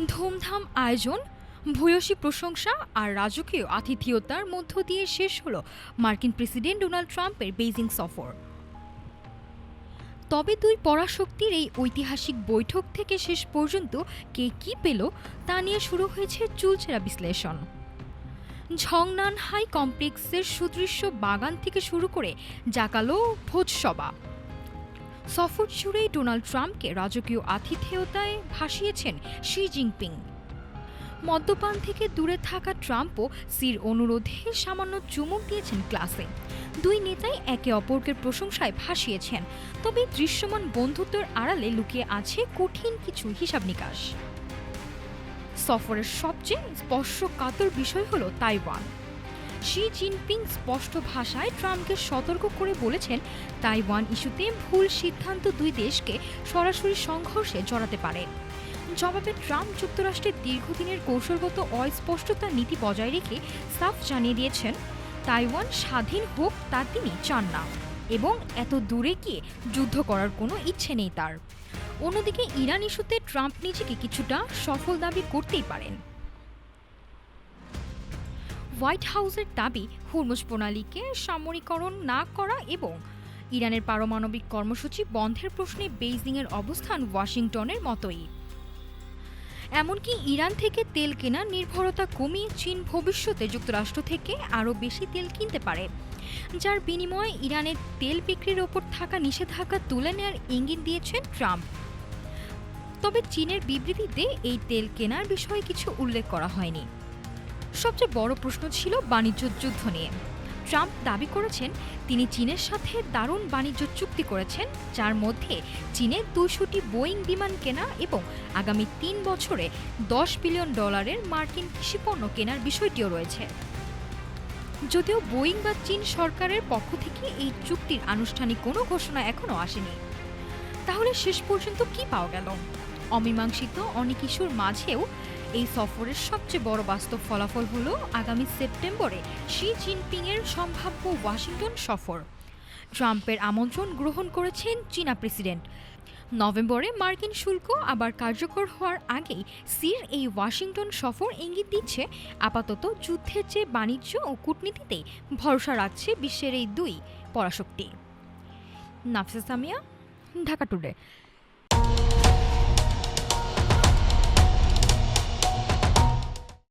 ধুমধাম আয়োজন, ভূয়সী প্রশংসা আর রাজকীয় আতিথেয়তার মধ্য দিয়ে শেষ হলো মার্কিন প্রেসিডেন্ট ডোনাল্ড ট্রাম্পের বেইজিং সফর। তবে দুই পরাশক্তির এই ঐতিহাসিক বৈঠক থেকে শেষ পর্যন্ত কে কী পেল তা নিয়ে শুরু হয়েছে চুলচেরা বিশ্লেষণ। ঝংনান হাই কমপ্লেক্সের সুদৃশ্য বাগান থেকে শুরু করে জাঁকালো ভোজসভা, সফর জুড়েই ডোনাল্ড ট্রাম্পকে রাজকীয় আতিথেয়তায় ভাসিয়েছেন শি জিনপিং। মদ্যপান থেকে দূরে থাকা ট্রাম্পও সির অনুরোধে সামান্য চুমুক দিয়েছেন ক্লাসে। দুই নেতাই একে অপরকে প্রশংসায় ভাসিয়েছেন, তবে দৃশ্যমান বন্ধুত্বের আড়ালে লুকিয়ে আছে কঠিন কিছু হিসাব নিকাশ। সফরের সবচেয়ে স্পর্শকাতর বিষয় হলো তাইওয়ান। শি জিনপিং স্পষ্ট ভাষায় ট্রাম্পকে সতর্ক করে বলেছেন, তাইওয়ান ইস্যুতে ভুল সিদ্ধান্ত দুই দেশকে সরাসরি সংঘর্ষে জড়াতে পারে। জবাবে ট্রাম্প যুক্তরাষ্ট্রের দীর্ঘদিনের কৌশলগত অস্পষ্টতা নীতি বজায় রেখে সাফ জানিয়ে দিয়েছেন, তাইওয়ান স্বাধীন হোক তা তিনি চান না এবং এত দূরে গিয়ে যুদ্ধ করার কোনো ইচ্ছে নেই তার। অন্যদিকে ইরান ইস্যুতে ট্রাম্প নিজেকে কিছুটা সফল দাবি করতেই পারেন। হোয়াইট হাউসের দাবি, হুরমুজ প্রণালীকে সামরিকরণ না করা এবং ইরানের পারমাণবিক কর্মসূচি বন্ধের প্রশ্নে বেইজিংয়ের অবস্থান ওয়াশিংটনের মতোই। এমনকি ইরান থেকে তেল কেনার নির্ভরতা কমিয়ে চীন ভবিষ্যতে যুক্তরাষ্ট্র থেকে আরও বেশি তেল কিনতে পারে, যার বিনিময়ে ইরানের তেল বিক্রির ওপর থাকা নিষেধাজ্ঞা তুলে নেওয়ার ইঙ্গিত দিয়েছেন ট্রাম্প। তবে চীনের বিবৃতিতে এই তেল কেনার বিষয়ে কিছু উল্লেখ করা হয়নি। সবচেয়ে বড় প্রশ্ন ছিল বাণিজ্য যুদ্ধ নিয়ে। ট্রাম্প দাবি করেছেন তিনি চীনের সাথে দারুণ বাণিজ্য চুক্তি করেছেন, যার মধ্যে চীনের 200টি বোয়িং বিমান কেনা এবং আগামী 3 বছরে $10 বিলিয়ন মার্কিন কৃষিপণ্য কেনার বিষয়টিও রয়েছে। যদিও বোয়িং বা চীন সরকারের পক্ষ থেকে এই চুক্তির আনুষ্ঠানিক কোনো ঘোষণা এখনও আসেনি। তাহলে শেষ পর্যন্ত কি পাওয়া গেল? অমীমাংসিত অনেক ইস্যুর মাঝেও এই সফরের সবচেয়ে বড় বাস্তব ফলাফল হলো আগামী সেপ্টেম্বরে শি জিনপিংয়ের সম্ভাব্য ওয়াশিংটন সফর। ট্রাম্পের আমন্ত্রণ গ্রহণ করেছেন চীনা প্রেসিডেন্ট। নভেম্বরে মার্কিন শুল্ক আবার কার্যকর হওয়ার আগেই সির এই ওয়াশিংটন সফর ইঙ্গিত দিচ্ছে আপাতত যুদ্ধের চেয়ে বাণিজ্য ও কূটনীতিতেই ভরসা রাখছে বিশ্বের এই দুই পরাশক্তি। নাফিসা সামিয়া, ঢাকা টুডে।